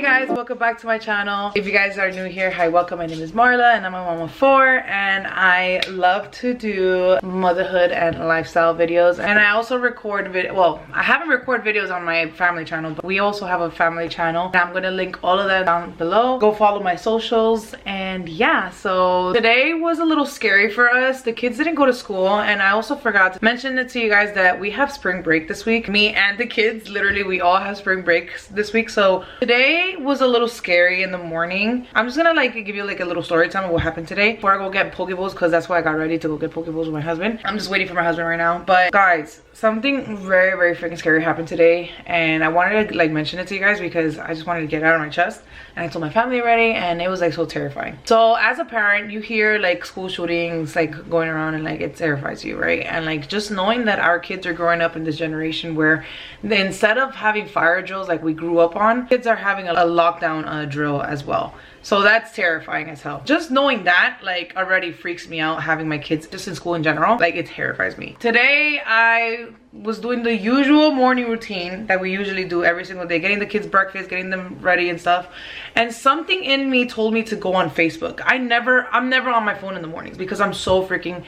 guys, welcome back to my channel. If you guys are new here, hi, welcome. My name is Marla and I'm a mom of 4, and I love to do motherhood and lifestyle videos. And I also record I haven't recorded videos on my family channel, but we also have a family channel and I'm gonna link all of them down below. Go follow my socials. And yeah, so today was a little scary for us. The kids didn't go to school, and I also forgot to mention it to you guys that we have spring break this week. Me and the kids, literally we all have spring breaks this week. So today was a little scary in the morning. I'm just gonna give you a little story time of what happened today before I go get Pokeballs, because that's why I got ready to go get Pokeballs with my husband. I'm just waiting for my husband right now. But guys, something very, very freaking scary happened today, and I wanted to mention it to you guys because I just wanted to get it out of my chest. And I told my family already, and it was so terrifying. So as a parent, you hear school shootings going around, and it terrifies you, right? And just knowing that our kids are growing up in this generation where instead of having fire drills like we grew up on, kids are having a lockdown drill as well. So that's terrifying as hell. Just knowing that already freaks me out, having my kids just in school in general. It terrifies me. Today I was doing the usual morning routine that we usually do every single day, getting the kids breakfast, getting them ready and stuff, and something in me told me to go on Facebook. I'm never on my phone in the mornings because I'm so freaking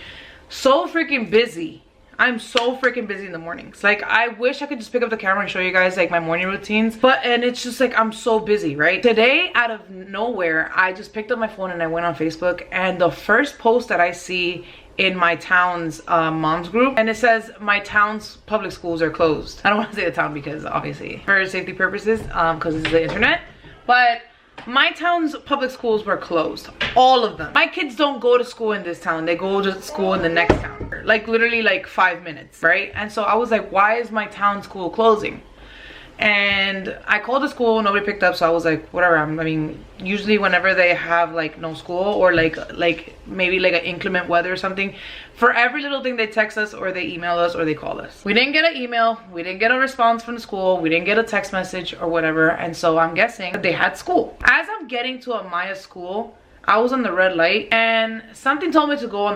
busy. I'm so freaking busy in the mornings. I wish I could just pick up the camera and show you guys my morning routines, and it's just I'm so busy, right? Today, out of nowhere, I just picked up my phone and I went on Facebook, and the first post that I see in my town's moms group, and it says my town's public schools are closed. I don't want to say the town because obviously for safety purposes, because it's the internet, but my town's public schools were closed, all of them. My kids don't go to school in this town, they go to school in the next town, literally 5 minutes, right? And so I was why is my town school closing? And I called the school, nobody picked up, so I was whatever. I mean, usually whenever they have no school, or maybe an inclement weather or something, for every little thing they text us or they email us or they call us. We didn't get an email, we didn't get a response from the school, we didn't get a text message or whatever, and so I'm guessing that they had school. As I'm getting to Amaya school, I was on the red light and something told me to go on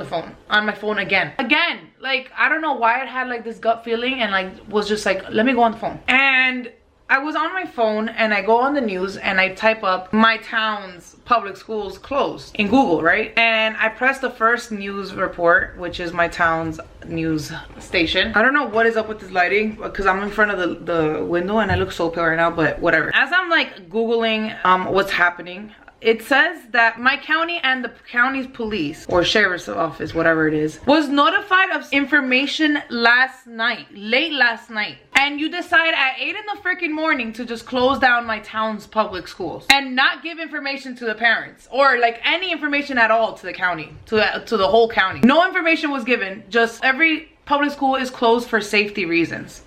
my phone again. I don't know why I had this gut feeling, and was just let me go on the phone. And I was on my phone and I go on the news and I type up my town's public schools closed in Google, right? And I press the first news report, which is my town's news station. I don't know what is up with this lighting because I'm in front of the window and I look so pale right now, but whatever. As I'm Googling what's happening, it says that my county and the county's police or sheriff's office, whatever it is, was notified of information late last night. And you decide at 8 in the freaking morning to just close down my town's public schools and not give information to the parents or any information at all to the county, to the whole county. No information was given, just every public school is closed for safety reasons.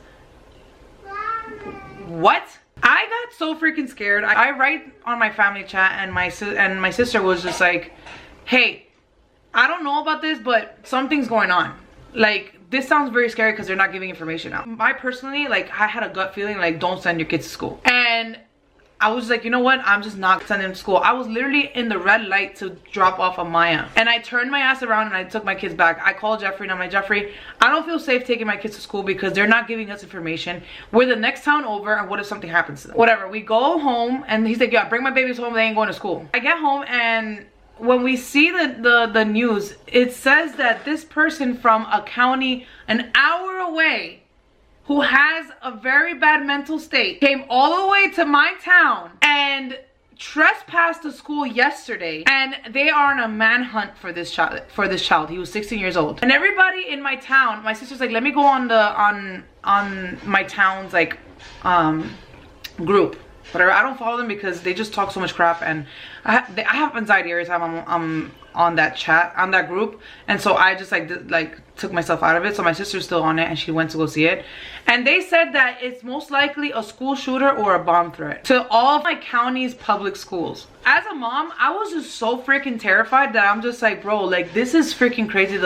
What? I got so freaking scared. I write on my family chat, and my sister was just hey, I don't know about this, but something's going on. This sounds very scary because they're not giving information out. I personally, I had a gut feeling don't send your kids to school. And I was you know what? I'm just not sending them to school. I was literally in the red light to drop off Amaya. And I turned my ass around and I took my kids back. I called Jeffrey and I'm like, Jeffrey, I don't feel safe taking my kids to school because they're not giving us information. We're the next town over, and what if something happens to them? Whatever. We go home and he's like, yeah, bring my babies home. They ain't going to school. I get home, and when we see the news, it says that this person from a county an hour away who has a very bad mental state came all the way to my town and trespassed the school yesterday, and they are on a manhunt for this child. He was 16 years old. And everybody in my town, my sister's let me go on my town's group, whatever. I don't follow them because they just talk so much crap, and I have anxiety every time I'm on that chat, on that group, and so I just took myself out of it. So my sister's still on it and she went to go see it, and they said that it's most likely a school shooter or a bomb threat to all of my county's public schools. As a mom, I was just so freaking terrified that I'm just bro, this is freaking crazy.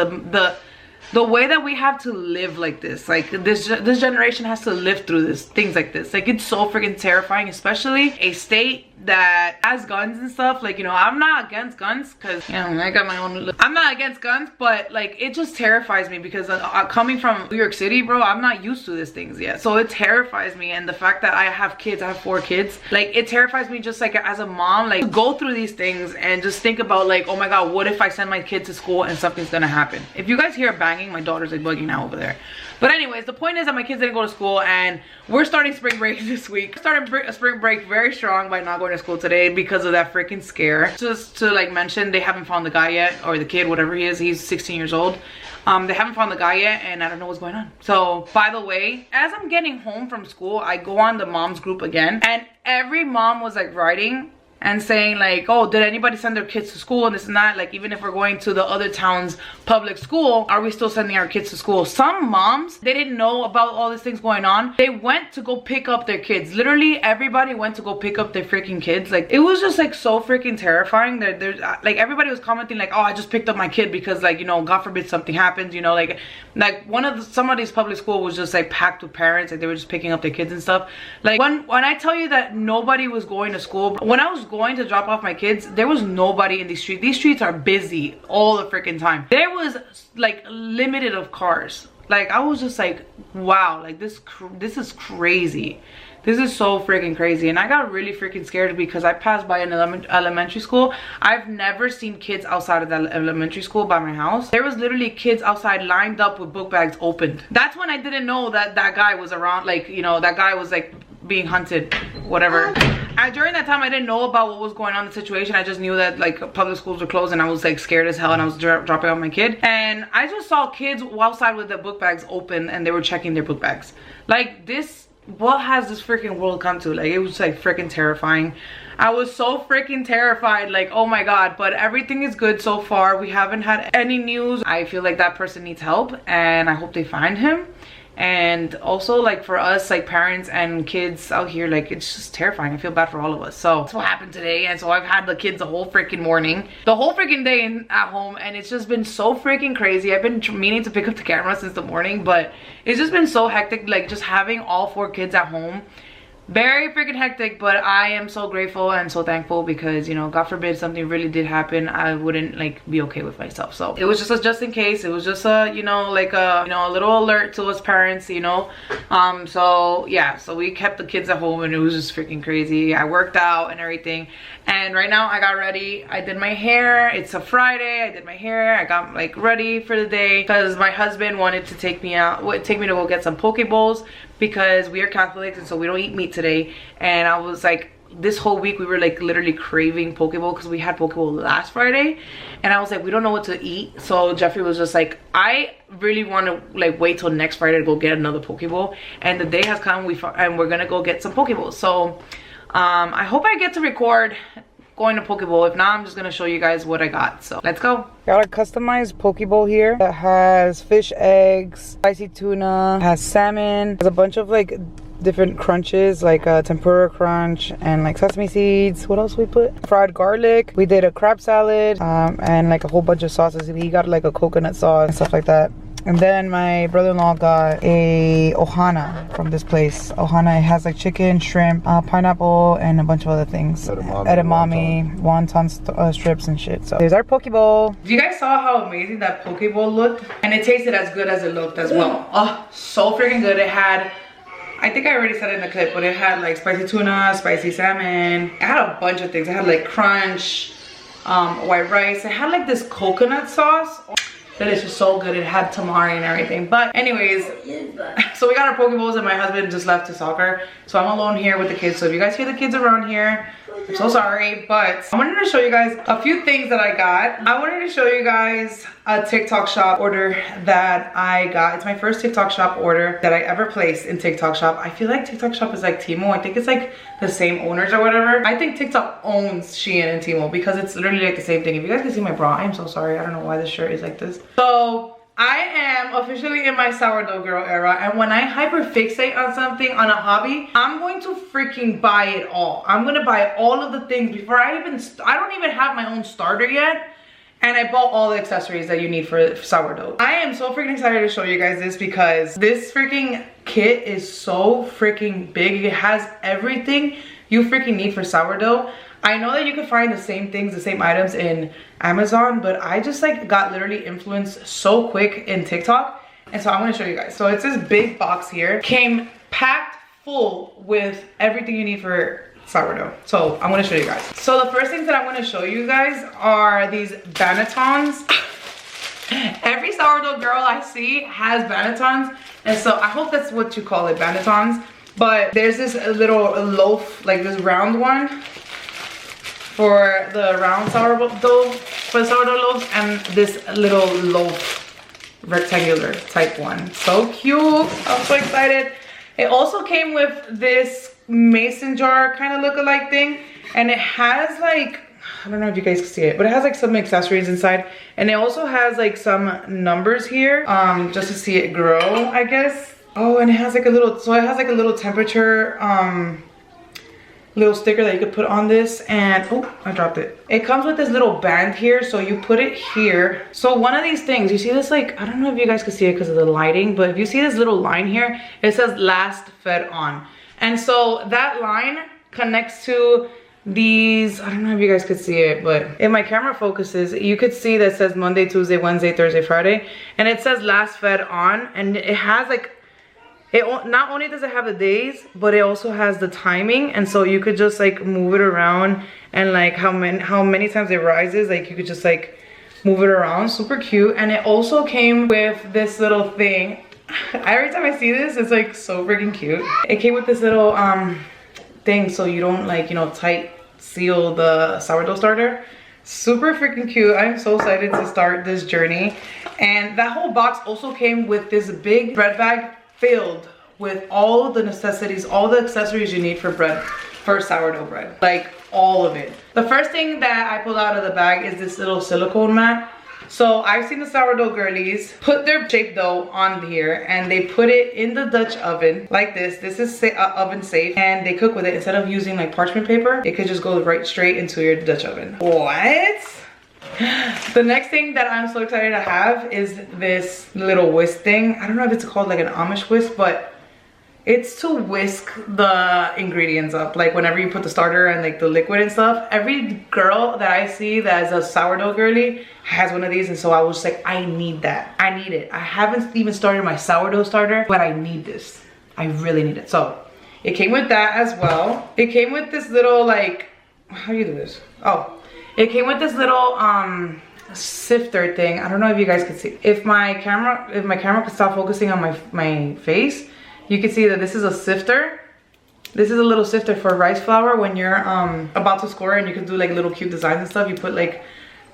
the way that we have to live like this, like this generation has to live through this, things like this. Like, it's so freaking terrifying, especially a state that has guns and stuff. Like, you know, I'm not against guns because, you know, I got my own, I'm not against guns, but like, it just terrifies me because coming from New York City, bro, I'm not used to these things yet. So it terrifies me. And the fact that I have kids, I have 4 kids, like, it terrifies me just like as a mom, like, to go through these things and just think about like, oh my God, what if I send my kid to school and something's gonna happen? If you guys hear banging, my daughter's like bugging now over there. But anyways, the point is that my kids didn't go to school, and we're starting spring break this week. Started spring break very strong by not going to school today because of that freaking scare. Just to like mention, they haven't found the guy yet, or the kid, whatever he is. He's 16 years old. They haven't found the guy yet, and I don't know what's going on. So, by the way, as I'm getting home from school, I go on the moms group again, and every mom was like writing and saying like, oh, did anybody send their kids to school and this and that? Like, even if we're going to the other town's public school, are we still sending our kids to school? Some moms, they didn't know about all these things going on. They went to go pick up their kids. Literally everybody went to go pick up their freaking kids. Like, it was just like so freaking terrifying. There's like, everybody was commenting like, oh, I just picked up my kid because, like, you know, God forbid something happens, you know, like some of these public school was just like packed with parents, like they were just picking up their kids and stuff. Like, when I tell you that nobody was going to school, when I was going to drop off my kids, there was nobody in these streets. These streets are busy all the freaking time. There was like limited of cars. Like, I was just like, wow, like this is crazy. This is so freaking crazy. And I got really freaking scared because I passed by an elementary school. I've never seen kids outside of that elementary school by my house. There was literally kids outside lined up with book bags opened. That's when I didn't know that that guy was around. Like, you know, that guy was like being hunted, whatever. During that time, I didn't know about what was going on in the situation. I just knew that like public schools were closed, and I was like scared as hell, and I was dropping off my kid, and I just saw kids outside with their book bags open, and they were checking their book bags. Like, this, what has this freaking world come to? Like, it was like freaking terrifying. I was so freaking terrified, like, oh my God. But everything is good so far. We haven't had any news. I feel like that person needs help, and I hope they find him. And also, like, for us, like parents and kids out here, like, it's just terrifying. I feel bad for all of us. So that's what happened today. And so I've had the kids the whole freaking morning, the whole freaking day at home, and it's just been so freaking crazy. I've been meaning to pick up the camera since the morning, but it's just been so hectic, like just having all 4 kids at home. Very freaking hectic, but I am so grateful and so thankful because, you know, God forbid something really did happen, I wouldn't like be okay with myself. So it was just a just in case. It was just a, you know, like a, you know, a little alert to us parents, you know. So yeah, so we kept the kids at home, and it was just freaking crazy. I worked out and everything, and right now I got ready. I did my hair. It's a Friday. I did my hair. I got like ready for the day because my husband wanted to take me to go get some poke bowls, because we are Catholics and so we don't eat meat today. And I was like, this whole week we were like literally craving poke bowl because we had poke bowl last Friday, and I was like, we don't know what to eat. So Jeffrey was just like, I really want to like wait till next Friday to go get another poke bowl, and the day has come, and we're gonna go get some poke bowls. So I hope I get to record going to poke bowl. If not, I'm just gonna show you guys what I got. So let's go. Got a customized poke bowl here that has fish eggs, spicy tuna, has salmon, has a bunch of like different crunches, like tempura crunch and like sesame seeds. What else we put? Fried garlic. We did a crab salad and like a whole bunch of sauces. He got like a coconut sauce and stuff like that. And then my brother-in-law got a ohana from this place. Ohana, it has like chicken, shrimp, pineapple, and a bunch of other things. Edamame, wonton strips and shit. So there's our poke bowl. You guys saw how amazing that poke bowl looked? And it tasted as good as it looked as well. Oh, so freaking good. It had, I think I already said it in the clip, but it had like spicy tuna, spicy salmon. It had a bunch of things. It had like crunch, white rice. It had like this coconut sauce. That is just so good. It had tamari and everything. But anyways, so we got our poke bowls, and my husband just left to soccer. So I'm alone here with the kids. So if you guys hear the kids around here, I'm so sorry. But I wanted to show you guys a few things that I got. I wanted to show you guys a TikTok shop order that I got. It's my first TikTok shop order that I ever placed in TikTok shop. I feel like TikTok shop is like Temu. I think it's like the same owners or whatever. I think TikTok owns Shein and Temu because it's literally like the same thing. If you guys can see my bra, I'm so sorry. I don't know why this shirt is like this. So I am officially in my sourdough girl era, and when I hyperfixate on something, on a hobby, I'm going to freaking buy it all. I'm gonna buy all of the things before I don't even have my own starter yet, And I bought all the accessories that you need for sourdough. I am so freaking excited to show you guys this because this freaking kit is so freaking big. It has everything you freaking need for sourdough. I know that you can find the same things, the same items in Amazon, but I just like got literally influenced so quick in TikTok. And so I'm gonna show you guys. So it's this big box here. Came packed full with everything you need for sourdough. So I'm gonna show you guys. So the first things that I'm gonna show you guys are these bannetons. Every sourdough girl I see has bannetons, and so I hope that's what you call it, bannetons. But there's this little loaf, like this round one for the round sourdough, for the sourdough loaves, and this little loaf rectangular type one. So cute. I'm so excited. It also came with this mason jar kind of look-alike thing, and it has like, I don't know if you guys can see it, but it has like some accessories inside, and it also has like some numbers here just to see it grow, I guess. Oh, and it has like a little, so it has like a little temperature little sticker that you could put on this. And oh, I dropped it. It comes with this little band here, so you put it here. So one of these things, you see this, like, I don't know if you guys can see it because of the lighting, but if you see this little line here, it says last fed on. And so that line connects to these, I don't know if you guys could see it, but if my camera focuses, you could see that says Monday, Tuesday, Wednesday, Thursday, Friday, and it says last fed on, and it has like, it not only does it have the days, but it also has the timing, and so you could just like move it around, and like how many times it rises, like you could just like move it around. Super cute. And it also came with this little thing. Every time I see this, it's like so freaking cute. It came with this little thing so you don't, like, you know, tight seal the sourdough starter. Super freaking cute. I'm so excited to start this journey. And that whole box also came with this big bread bag filled with all of the necessities, all the accessories you need for bread, for sourdough bread, like all of it. The first thing that I pulled out of the bag is this little silicone mat. So I've seen the sourdough girlies put their shaped dough on here, and they put it in the Dutch oven like this. This is oven safe, and they cook with it. Instead of using like parchment paper, it could just go right straight into your Dutch oven. What? The next thing that I'm so excited to have is this little whisk thing. I don't know if it's called like an Amish whisk, but it's to whisk the ingredients up. Like whenever you put the starter and like the liquid and stuff, every girl that I see that is a sourdough girly has one of these, and so I was just like, I need that. I need it. I haven't even started my sourdough starter, but I need this. I really need it. So it came with that as well. It came with this little, like, how do you do this? Oh, it came with this little sifter thing. I don't know if you guys could see. If my camera could stop focusing on my face, you can see that this is a sifter. This is a little sifter for rice flour when you're about to score, and you can do like little cute designs and stuff. You put like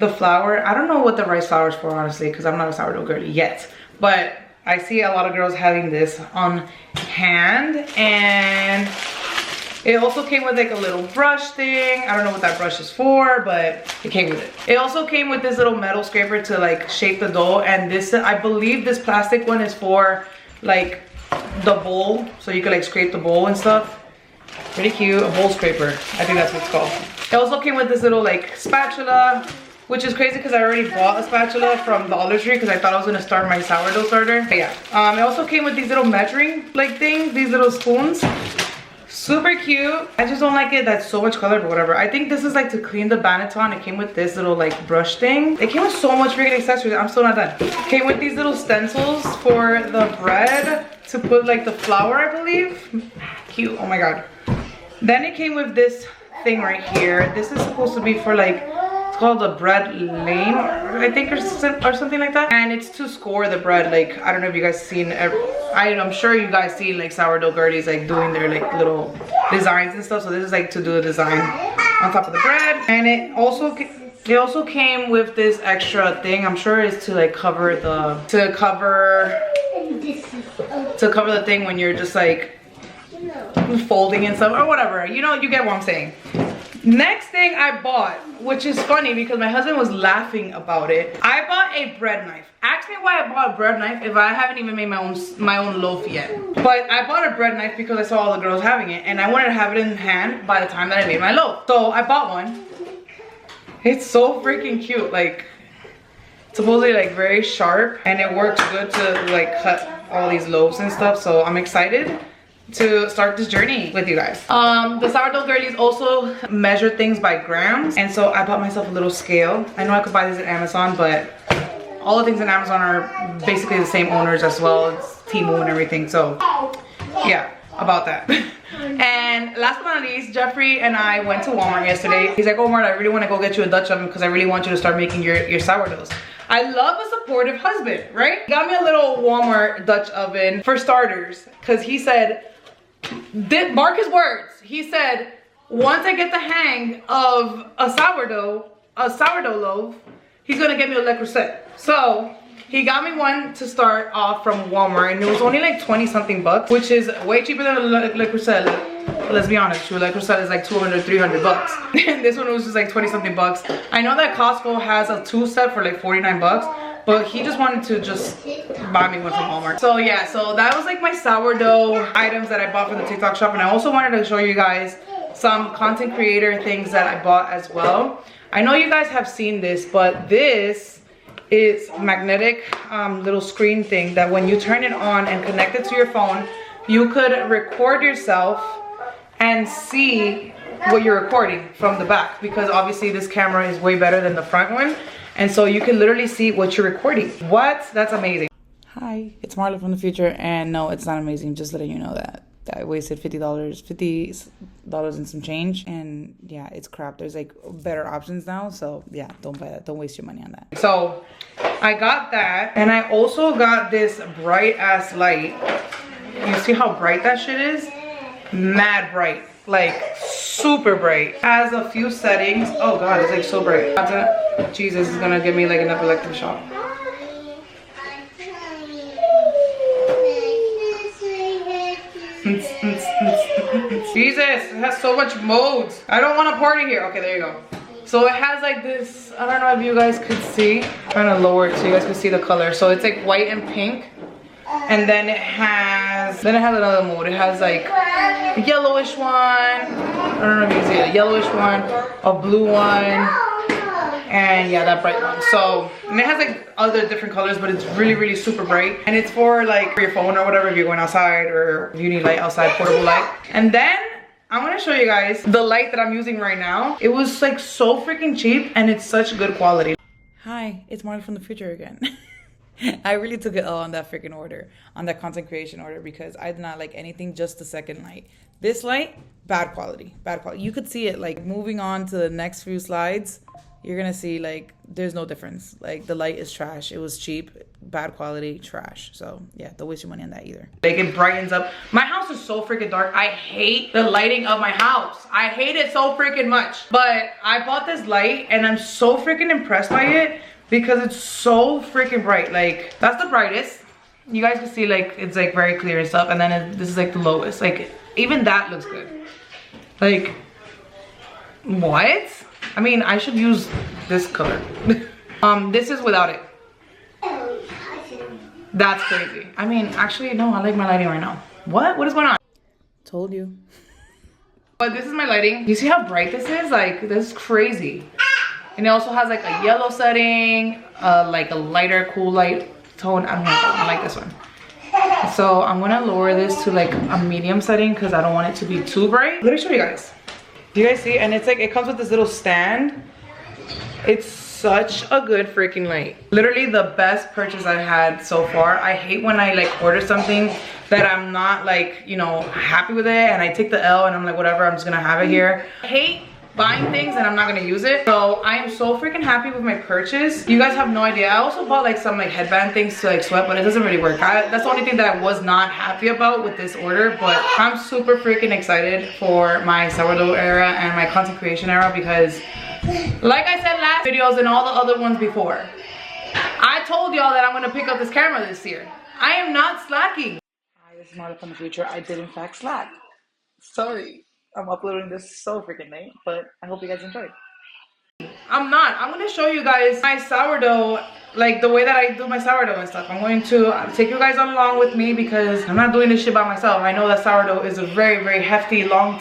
the flour. I don't know what the rice flour is for, honestly, because I'm not a sourdough girl yet. But I see a lot of girls having this on hand, and it also came with like a little brush thing. I don't know what that brush is for, but it came with it. It also came with this little metal scraper to like shape the dough, and this, I believe this plastic one is for like the bowl, so you can like scrape the bowl and stuff. Pretty cute. A bowl scraper, I think that's what it's called. It also came with this little like spatula, which is crazy because I already bought a spatula from Dollar Tree because I thought I was gonna start my sourdough starter. But yeah, it also came with these little measuring like things, these little spoons. Super cute. I just don't like it that's so much color, but whatever. I think this is like to clean the banneton. It came with this little like brush thing. It came with so much freaking accessories. I'm still not done. It came with these little stencils for the bread to put like the flour, I believe. Cute. Oh my god. Then it came with this thing right here. This is supposed to be for like, it's called a bread lane, I think, or something like that. And it's to score the bread. Like, I don't know if you guys seen, I'm sure you guys see like sourdough girlies like doing their like little designs and stuff. So this is like to do a design on top of the bread. And it also came with this extra thing. I'm sure it's to like cover the, to cover the thing when you're just like folding and stuff or whatever. You know, you get what I'm saying. Next thing I bought, which is funny because my husband was laughing about it. I bought a bread knife. Ask me why I bought a bread knife if I haven't even made my own loaf yet. But I bought a bread knife because I saw all the girls having it, and I wanted to have it in hand by the time that I made my loaf. So I bought one. It's so freaking cute. Like, supposedly like very sharp, and it works good to like cut all these loaves and stuff. So I'm excited to start this journey with you guys. The sourdough girlies also measure things by grams, and so I bought myself a little scale. I know I could buy this at Amazon, but all the things on Amazon are basically the same owners as well. It's Temu and everything, so yeah, about that. And last but not least, Jeffrey and I went to Walmart yesterday. He's like, oh Marla, I really want to go get you a Dutch oven because I really want you to start making your sourdoughs. I love a supportive husband, right? He got me a little Walmart Dutch oven for starters, because he said, mark his words, he said, once I get the hang of a sourdough loaf, he's gonna get me a Le Creuset. So he got me one to start off from Walmart, and it was only like 20 something bucks, which is way cheaper than a Le Creuset. Let's be honest, Le Creuset is like 200, 300 bucks. And this one was just like 20 something bucks. I know that Costco has a 2-set for like 49 bucks, but he just wanted to just buy me one from Walmart. So yeah, so that was like my sourdough items that I bought from the TikTok shop. And I also wanted to show you guys some content creator things that I bought as well. I know you guys have seen this, but this is magnetic little screen thing that when you turn it on and connect it to your phone, you could record yourself and see what you're recording from the back, because obviously this camera is way better than the front one, and so you can literally see what you're recording. What? That's amazing. Hi, it's Marla from the future, and no, it's not amazing, just letting you know that I wasted $50 and some change, and yeah, it's crap. There's like better options now, so yeah, don't buy that. Don't waste your money on that. So I got that, and I also got this bright ass light. You see how bright that shit is? Mad bright, like super bright. Has a few settings. Oh god, it's like so bright. Jesus is gonna give me like an epileptic shock. Jesus, it has so much modes. I don't want to party here. Okay, there you go. So it has like this, I don't know if you guys could see. I'm trying to lower it so you guys can see the color. So it's like white and pink. And then it has another mode. It has like a yellowish one. I don't know if you can see it. A yellowish one, a blue one, and yeah, that bright one. So, and it has like other different colors, but it's really, really super bright. And it's for like for your phone or whatever if you're going outside, or if you need light outside, portable light. And then I'm gonna show you guys the light that I'm using right now. It was like so freaking cheap, and it's such good quality. Hi, it's Marla from the future again. I really took it all on that freaking order, on that content creation order, because I did not like anything, just the second light. This light, bad quality, bad quality. You could see it like moving on to the next few slides. You're gonna see like there's no difference. Like the light is trash. It was cheap, bad quality, trash. So yeah, don't waste your money on that either. Like it brightens up. My house is so freaking dark. I hate the lighting of my house. I hate it so freaking much. But I bought this light and I'm so freaking impressed by it, because it's so freaking bright. Like that's the brightest. You guys can see like it's like very clear and stuff, and then this is like the lowest. Like even that looks good. Like what? I mean, I should use this color. This is without it. That's crazy. I mean, actually no, I like my lighting right now. What is going on? Told you. But this is my lighting. You see how bright this is? Like this is crazy. And it also has like a yellow setting, like a lighter, cool light tone. I don't know, I like this one. So I'm gonna lower this to like a medium setting because I don't want it to be too bright. Let me show you guys. Do you guys see? And it's like, it comes with this little stand. It's such a good freaking light. Literally the best purchase I had so far. I hate when I like order something that I'm not like, you know, happy with it, and I take the L and I'm like, whatever, I'm just gonna have it here. I hate buying things and I'm not gonna use it. So I am so freaking happy with my purchase. You guys have no idea. I also bought like some like headband things to like sweat, but it doesn't really work. That's the only thing that I was not happy about with this order. But I'm super freaking excited for my sourdough era and my content creation era, because like I said last videos and all the other ones before, I told y'all that I'm gonna pick up this camera this year. I am not slacking. Hi, this is Marla from the future. I did in fact slack. Sorry. I'm uploading this so freaking late, but I hope you guys enjoyed. I'm gonna show you guys my sourdough, like the way that I do my sourdough and stuff. I'm going to take you guys along with me, because I'm not doing this shit by myself. I know that sourdough is a very, very hefty, long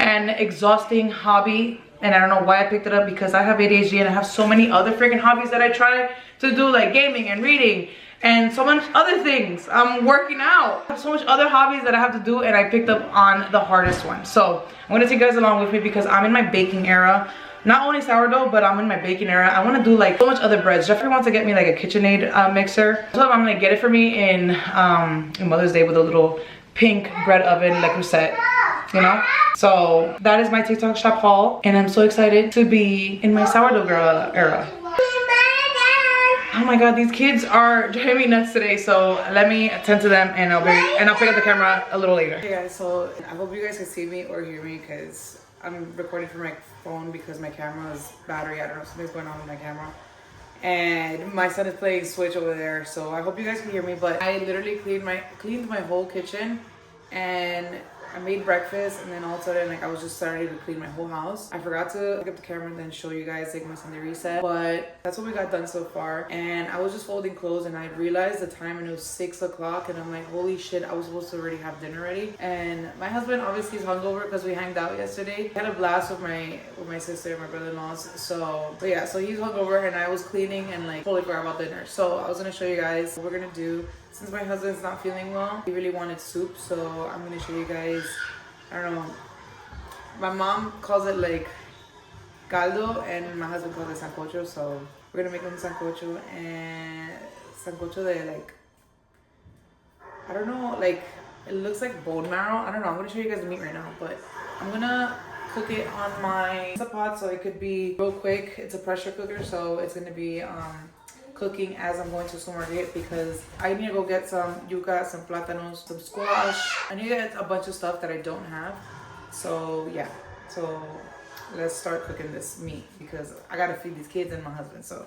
and exhausting hobby And I don't know why I picked it up, because I have ADHD and I have so many other freaking hobbies that I try to do, like gaming and reading and so much other things. I'm working out. I have so much other hobbies that I have to do, and I picked up on the hardest one. So I'm gonna take you guys along with me because I'm in my baking era. Not only sourdough, but I'm in my baking era. I want to do like so much other breads. Jeffrey wants to get me like a KitchenAid mixer. So I'm gonna get it for me in Mother's Day with a little pink bread oven, like Rosette, you know. So that is my TikTok shop haul, and I'm so excited to be in my sourdough girl era. Oh my god, these kids are driving me nuts today, so let me attend to them, and I'll pick up the camera a little later. Hey guys, so I hope you guys can see me or hear me, because I'm recording from my phone because my camera's battery, I don't know, something's going on with my camera. And my son is playing Switch over there, so I hope you guys can hear me. But I literally cleaned my whole kitchen, and I made breakfast, and then all of a sudden, like, I was just starting to clean my whole house. I forgot to pick up the camera and then show you guys like my Sunday reset, but that's what we got done so far. And I was just folding clothes, and I realized the time, and it was 6 o'clock, and I'm like, holy shit, I was supposed to already have dinner ready. And my husband obviously is hungover because we hanged out yesterday. I had a blast with my sister and my brother-in-laws. So yeah, so he's hungover, and I was cleaning and like totally forgot about dinner. So I was gonna show you guys what we're gonna do. Since my husband's not feeling well, he really wanted soup, so I'm gonna show you guys. I don't know, my mom calls it like caldo, and my husband calls it sancocho. So we're gonna make him sancocho, and sancocho de like, I don't know, like it looks like bone marrow. I don't know, I'm gonna show you guys the meat right now, but I'm gonna cook it on my pot, so it could be real quick. It's a pressure cooker, so it's gonna be cooking as I'm going to supermarket, because I need to go get some yuca, some plátanos, some squash. I need to get a bunch of stuff that I don't have. So yeah, so let's start cooking this meat, because I gotta feed these kids and my husband. So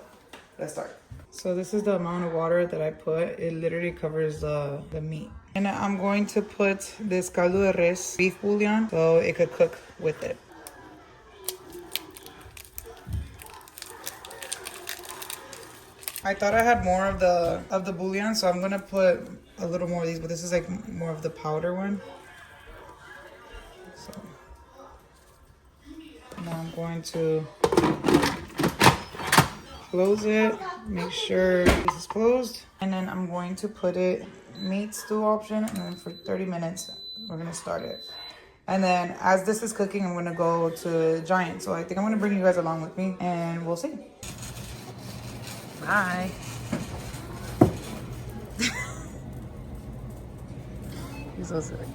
let's start. So this is the amount of water that I put. It literally covers the meat. And I'm going to put this caldo de res beef bouillon so it could cook with it. I thought I had more of the bouillon, so I'm gonna put a little more of these, but this is like more of the powder one. So now I'm going to close it, make sure this is closed, and then I'm going to put it meat stew option, and then for 30 minutes we're gonna start it. And then as this is cooking, I'm gonna go to Giant. So I think I'm gonna bring you guys along with me, and we'll see. Bye. He's so silly.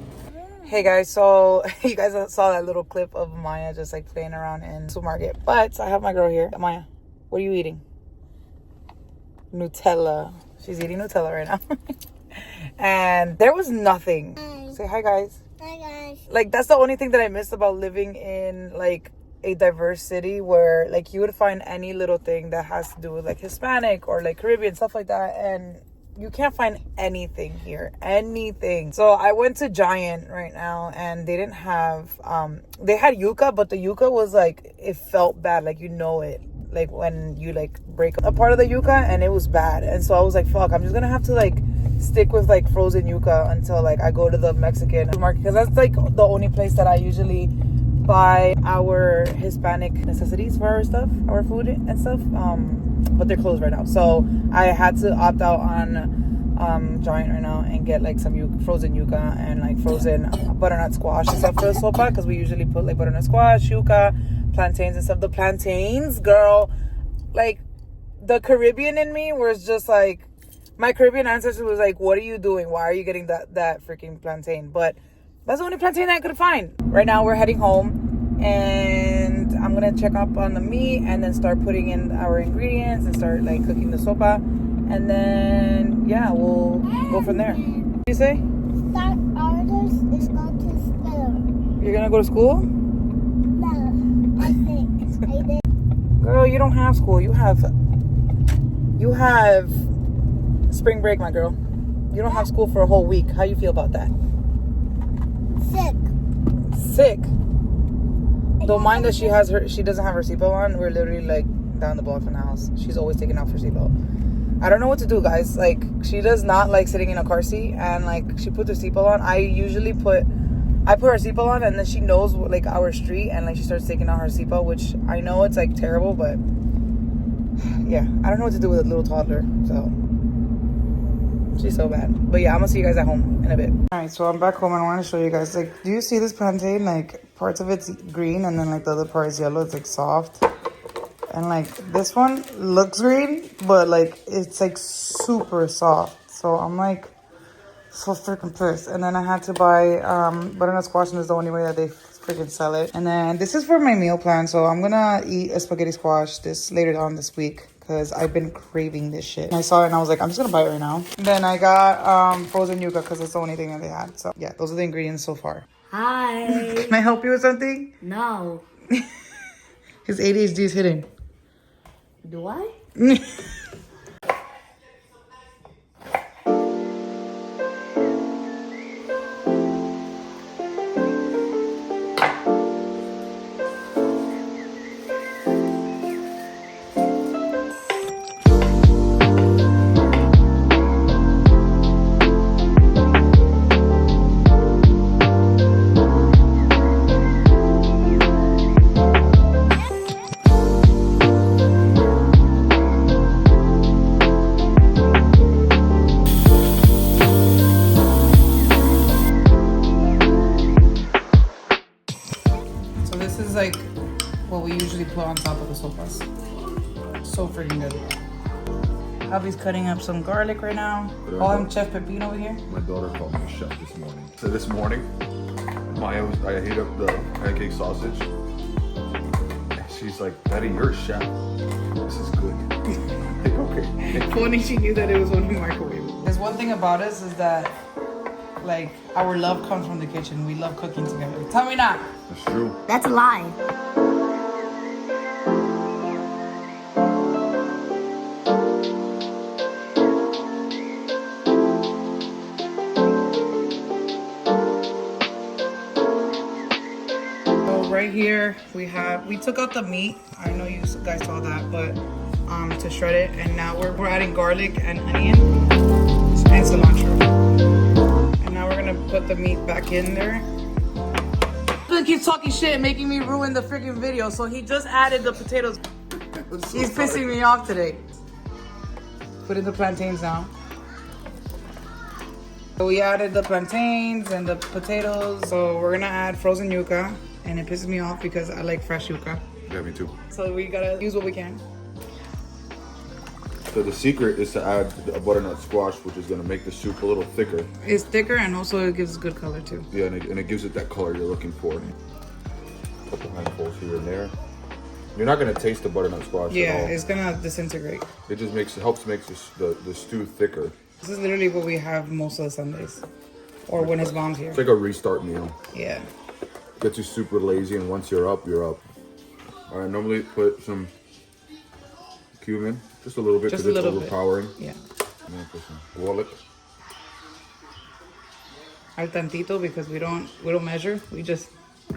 Hey guys, so you guys saw that little clip of Maya just like playing around in the supermarket. But I have my girl here. Maya, what are you eating? Nutella. She's eating Nutella right now. And there was nothing. Hi. Say hi guys. Hi guys. Like that's the only thing that I missed about living in like a diverse city, where like you would find any little thing that has to do with like Hispanic or like Caribbean, stuff like that, and you can't find anything here, anything. So I went to Giant right now, and they didn't have they had yuca, but the yuca was like, it felt bad, like, you know, it like when you like break a part of the yuca, and it was bad. And so I was like, fuck, I'm just gonna have to like stick with like frozen yuca until like I go to the Mexican market, because that's like the only place that I usually buy our Hispanic necessities for our stuff, our food and stuff, but they're closed right now. So I had to opt out on Giant right now and get like some frozen yuca and like frozen butternut squash and stuff for the sopa, because we usually put like butternut squash, yuca, plantains and stuff. The plantains, girl, like the Caribbean in me was just like, my Caribbean ancestor was like, what are you doing? Why are you getting that freaking plantain? But that's the only plantain I could find. Right now we're heading home, and I'm gonna check up on the meat and then start putting in our ingredients and start like cooking the sopa, and then yeah, we'll go from there. What do you say? That artist is going to school. You're gonna go to school? No, I think I did. Girl, you don't have school. You have spring break, my girl. You don't have school for a whole week. How you feel about that? Sick. Don't mind that she doesn't have her seatbelt on. We're literally like down the block from the house. She's always taking off her seatbelt. I don't know what to do, guys. Like, she does not like sitting in a car seat, and like she put her seatbelt on. I usually put I put her seatbelt on, and then she knows like our street, and like she starts taking out her seatbelt, which I know it's like terrible, but yeah, I don't know what to do with a little toddler, so she's so bad. But yeah, I'm gonna see you guys at home in a bit. All right, so I'm back home, and I want to show you guys. Like, do you see this plantain? Like, parts of it's green, and then like the other part is yellow. It's like soft, and like this one looks green, but like it's like super soft. So I'm like so freaking pissed. And then I had to buy butternut squash, and it's the only way that they freaking sell it. And then this is for my meal plan, so I'm gonna eat a spaghetti squash this later on this week because I've been craving this shit. And I saw it and I was like, I'm just gonna buy it right now. And then I got frozen yuca because it's the only thing that they had. So yeah, those are the ingredients so far. Hi. Can I help you with something? No. His ADHD is hitting. Do I? Like what we usually put on top of the sopas. So freaking good. Abby's cutting up some garlic right now. Call him Chef Pepino over here. My daughter called me chef this morning. So this morning, I heat up the pancake sausage. And she's like, Daddy, you're a chef. This is good. Like, okay. If only she knew that it was only microwave. There's one thing about us is that like our love comes from the kitchen. We love cooking together. Tell me not. That's true. That's a lie. So right here we took out the meat. I know you guys saw that, but to shred it, and now we're adding garlic and onion and cilantro. And now we're gonna put the meat back in there. He keeps talking shit and making me ruin the freaking video, so he just added the potatoes. He's pissing me off today. Put in the plantains now. So we added the plantains and the potatoes. So we're gonna add frozen yuca, and it pisses me off because I like fresh yuca. Yeah, me too. So we gotta use what we can. So the secret is to add a butternut squash, which is going to make the soup a little thicker. It's thicker, and also it gives good color too. Yeah, and it gives it that color you're looking for. A couple handfuls here and there. You're not going to taste the butternut squash Yeah, at all. it's gonna disintegrate. It just helps make the stew thicker. This is literally what we have most of the Sundays, or when his mom's here. It's like a restart meal. Yeah. Gets you super lazy, and once you're up, you're up. All right, normally put some cumin, just a little bit because it's overpowering. Yeah. And then put some garlic. Al tantito, because we don't measure. We just.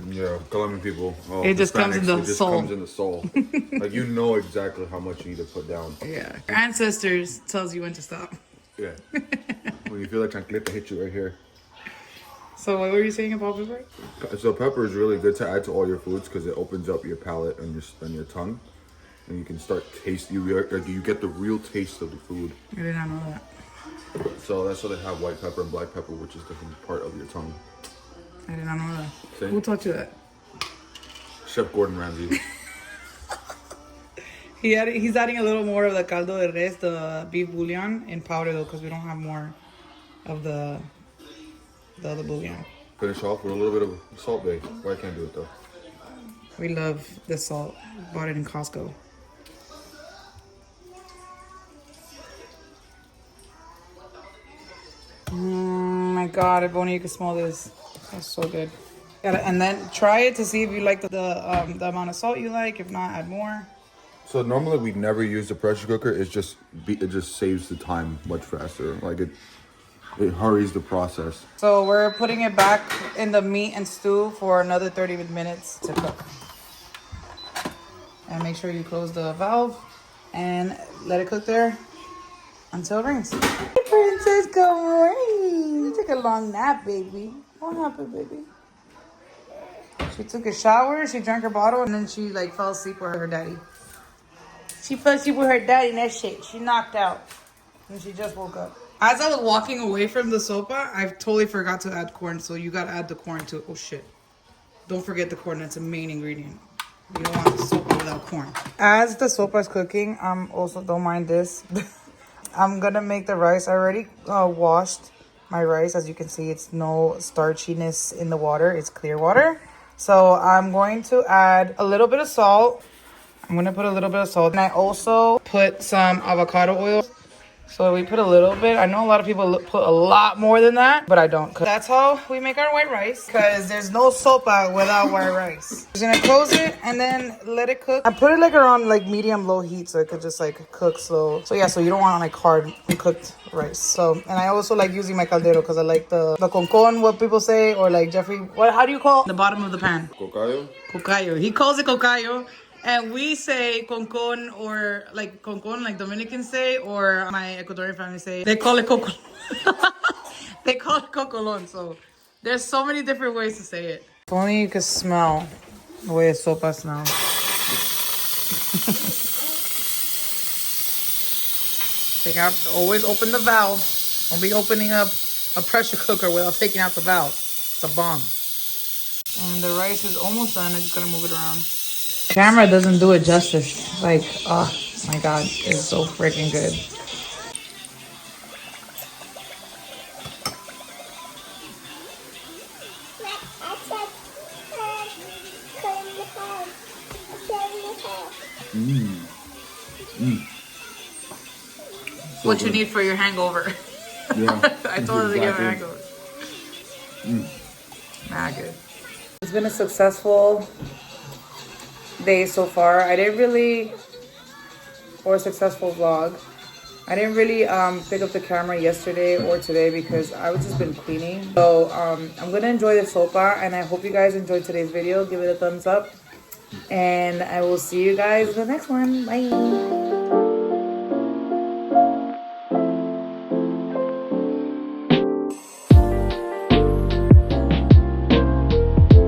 Yeah, Colombian people. Oh, It just comes in the it just soul. comes in the soul. Like, you know exactly how much you need to put down. Yeah. Our ancestors tells you when to stop. Yeah. When you feel like chancleta hit you right here. So what were you saying about pepper? So pepper is really good to add to all your foods because it opens up your palate and your tongue, and you can start tasting. You get the real taste of the food. I did not know that. So that's why they have white pepper and black pepper, which is different part of your tongue. I did not know that. See? Who taught you that? Chef Gordon Ramsay. He's adding a little more of the caldo de res, the beef bouillon, in powder though, because we don't have more of the other bouillon. Finish off with a little bit of Salt Bae. Why I can't do it though? We love the salt. Bought it in Costco. My God, if only you could smell this. That's so good. And then try it to see if you like the amount of salt you like. If not, add more. So normally we never use the pressure cooker. It just saves the time much faster. Like it hurries the process. So we're putting it back in the meat and stew for another 30 minutes to cook. And make sure you close the valve and let it cook there until it rings. Hey, Princess, good morning. You took a long nap, baby. What happened, baby? She took a shower, she drank her bottle, and then she like fell asleep with her daddy. She fell asleep with her daddy and that shit. She knocked out. And she just woke up. As I was walking away from the sopa, I totally forgot to add corn. So you gotta add the corn to it. Oh shit. Don't forget the corn. That's a main ingredient. You don't want the sopa without corn. As the sopa is cooking, I'm also, don't mind this. I'm gonna make the rice. I already washed my rice. As you can see, it's no starchiness in the water. It's clear water. So I'm going to add a little bit of salt. I'm gonna put a little bit of salt. And I also put some avocado oil. So we put a little bit. I know a lot of people put a lot more than that, but I don't. That's how we make our white rice, because there's no sopa without white rice. Just gonna close it and then let it cook. I put it like around like medium low heat so it could just like cook slow. So yeah, so you don't want like hard cooked rice. So, and I also like using my caldero because I like the concon, what people say, or like Jeffrey, how do you call the bottom of the pan? Cocayo? Cocayo. He calls it cocayo. And we say concon, or like concon, like Dominicans say, or my Ecuadorian family say, they call it coco. They call it cocolon. So there's so many different ways to say it. If only you could smell the way a sopa smells. Take out, always open the valve. Don't be opening up a pressure cooker without taking out the valve. It's a bomb. And the rice is almost done. I just gotta move it around. Camera doesn't do it justice. Like, oh my god, it's so freaking good. What you need for your hangover? Yeah. I told her to get my hangover. Nah, good. It's been a successful day so far. I didn't really, or a successful vlog. I didn't really pick up the camera yesterday or today because I've just been cleaning. So I'm gonna enjoy the sopa, and I hope you guys enjoyed today's video. Give it a thumbs up, and I will see you guys in the next one. Bye.